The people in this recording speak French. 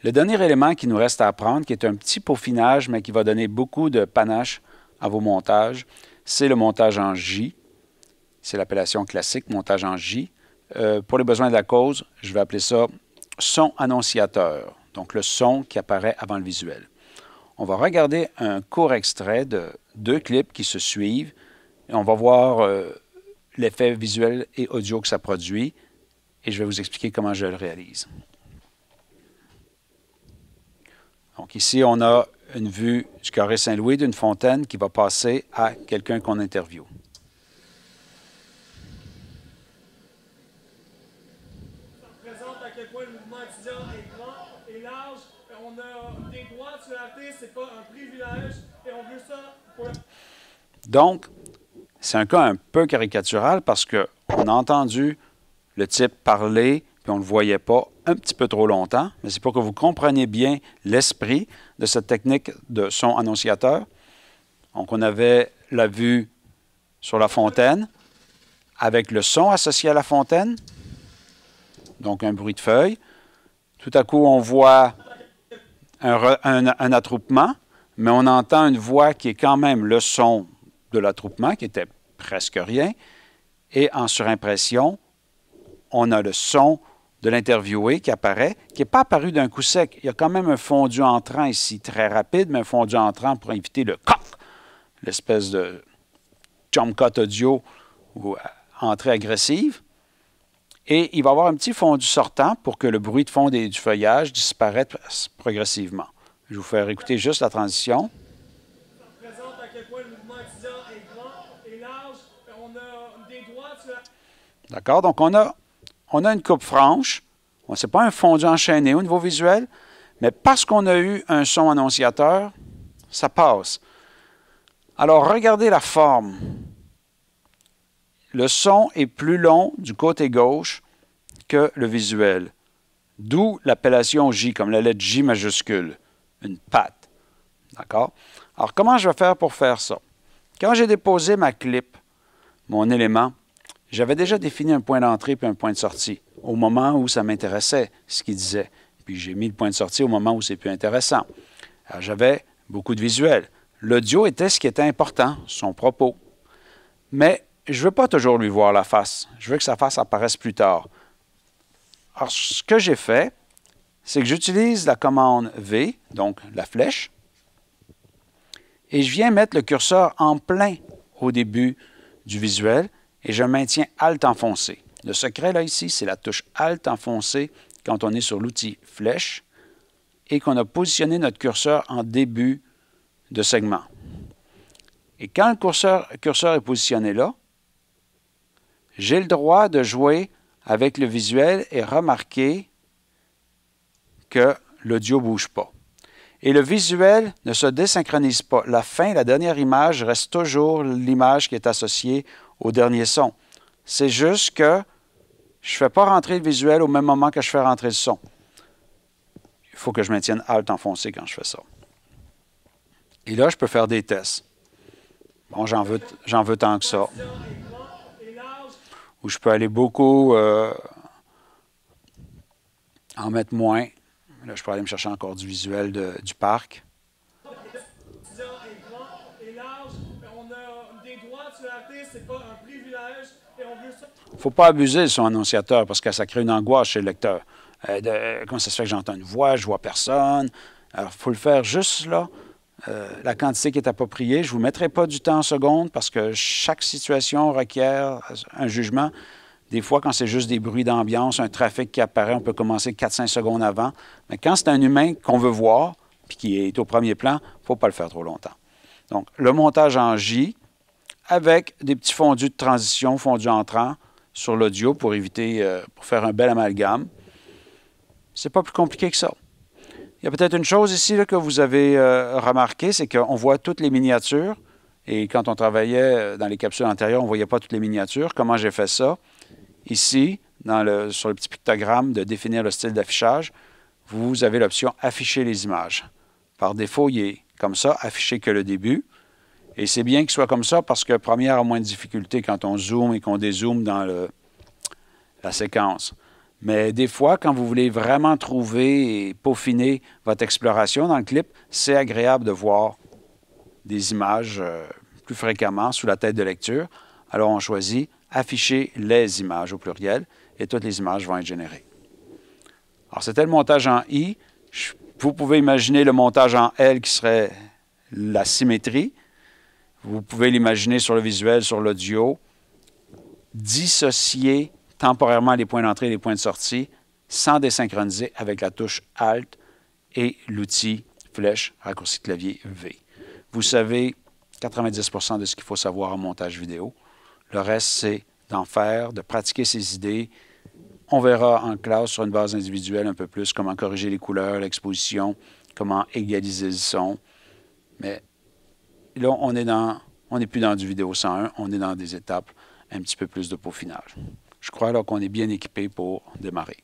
Le dernier élément qui nous reste à apprendre, qui est un petit peaufinage, mais qui va donner beaucoup de panache à vos montages, c'est le montage en J. C'est l'appellation classique, montage en J. Pour les besoins de la cause, je vais appeler ça son annonciateur, donc le son qui apparaît avant le visuel. On va regarder un court extrait de 2 clips qui se suivent et on va voir l'effet visuel et audio que ça produit et je vais vous expliquer comment je le réalise. Donc ici, on a une vue du carré Saint-Louis d'une fontaine qui va passer à quelqu'un qu'on interviewe. Ça représente à quel point le mouvement étudiant est grand et large. On a des droits sur l'artiste, c'est pas un privilège et on veut ça pour... Donc, c'est un cas un peu caricatural parce qu'on a entendu le type parler puis on ne le voyait pas un petit peu trop longtemps, mais c'est pour que vous compreniez bien l'esprit de cette technique de son annonciateur. Donc, on avait la vue sur la fontaine avec le son associé à la fontaine, donc un bruit de feuilles. Tout à coup, on voit un attroupement, mais on entend une voix qui est quand même le son de l'attroupement, qui était presque rien. Et en surimpression, on a le son de l'interviewé qui apparaît, qui n'est pas apparu d'un coup sec. Il y a quand même un fondu entrant ici, très rapide, mais un fondu entrant pour éviter le coq, l'espèce de jump cut audio ou entrée agressive. Et il va y avoir un petit fondu sortant pour que le bruit de fond du feuillage disparaisse progressivement. Je vais vous faire écouter juste la transition. Ça représente à quel point le mouvement étudiant est grand et large. On a des droits sur la... D'accord? Donc, on a une coupe franche. Ce n'est pas un fondu enchaîné au niveau visuel, mais parce qu'on a eu un son annonciateur, ça passe. Alors, regardez la forme. Le son est plus long du côté gauche que le visuel. D'où l'appellation J, comme la lettre J majuscule, une patte. D'accord? Alors, comment je vais faire pour faire ça? Quand j'ai déposé ma clip, mon élément, j'avais déjà défini un point d'entrée puis un point de sortie au moment où ça m'intéressait, ce qu'il disait. Puis j'ai mis le point de sortie au moment où c'est plus intéressant. Alors, j'avais beaucoup de visuels. L'audio était ce qui était important, son propos. Mais je ne veux pas toujours lui voir la face. Je veux que sa face apparaisse plus tard. Alors, ce que j'ai fait, c'est que j'utilise la commande V, donc la flèche, et je viens mettre le curseur en plein au début du visuel et je maintiens Alt enfoncé. Le secret, là, ici, c'est la touche Alt enfoncé quand on est sur l'outil flèche et qu'on a positionné notre curseur en début de segment. Et quand le curseur est positionné là, j'ai le droit de jouer avec le visuel et remarquer que l'audio ne bouge pas. Et le visuel ne se désynchronise pas. La fin, la dernière image, reste toujours l'image qui est associée au dernier son. C'est juste que je ne fais pas rentrer le visuel au même moment que je fais rentrer le son. Il faut que je maintienne Alt enfoncé quand je fais ça. Et là, je peux faire des tests. Bon, j'en veux tant que ça. Ou je peux aller beaucoup en mettre moins. Là, je peux aller me chercher encore du visuel du parc. Il ne faut pas abuser de son annonciateur parce que ça crée une angoisse chez le lecteur. Comment ça se fait que j'entends une voix, je ne vois personne? Alors, il faut le faire juste là, la quantité qui est appropriée. Je ne vous mettrai pas du temps en secondes parce que chaque situation requiert un jugement. Des fois, quand c'est juste des bruits d'ambiance, un trafic qui apparaît, on peut commencer 4-5 secondes avant. Mais quand c'est un humain qu'on veut voir, puis qui est au premier plan, il ne faut pas le faire trop longtemps. Donc, le montage en J, avec des petits fondus de transition, fondus entrants sur l'audio pour éviter, pour faire un bel amalgame. C'est pas plus compliqué que ça. Il y a peut-être une chose ici là, que vous avez remarqué, c'est qu'on voit toutes les miniatures. Et quand on travaillait dans les capsules antérieures, on ne voyait pas toutes les miniatures. Comment j'ai fait ça? Ici, sur le petit pictogramme de définir le style d'affichage, vous avez l'option « Afficher les images ». Par défaut, il est comme ça, affiché que le début. Et c'est bien qu'il soit comme ça parce que Premiere a moins de difficultés quand on zoome et qu'on dézoome dans la séquence. Mais des fois, quand vous voulez vraiment trouver et peaufiner votre exploration dans le clip, c'est agréable de voir des images plus fréquemment sous la tête de lecture. Alors, on choisit « Afficher les images » au pluriel et toutes les images vont être générées. Alors, c'était le montage en I. Vous pouvez imaginer le montage en L qui serait la symétrie. Vous pouvez l'imaginer sur le visuel, sur l'audio. Dissocier temporairement les points d'entrée et les points de sortie sans désynchroniser avec la touche Alt et l'outil flèche raccourci clavier V. Vous savez 90% de ce qu'il faut savoir en montage vidéo. Le reste, c'est d'en faire, de pratiquer ses idées. On verra en classe sur une base individuelle un peu plus comment corriger les couleurs, l'exposition, comment égaliser le son. Mais là, on n'est plus dans du vidéo 101, on est dans des étapes un petit peu plus de peaufinage. Je crois alors qu'on est bien équipé pour démarrer.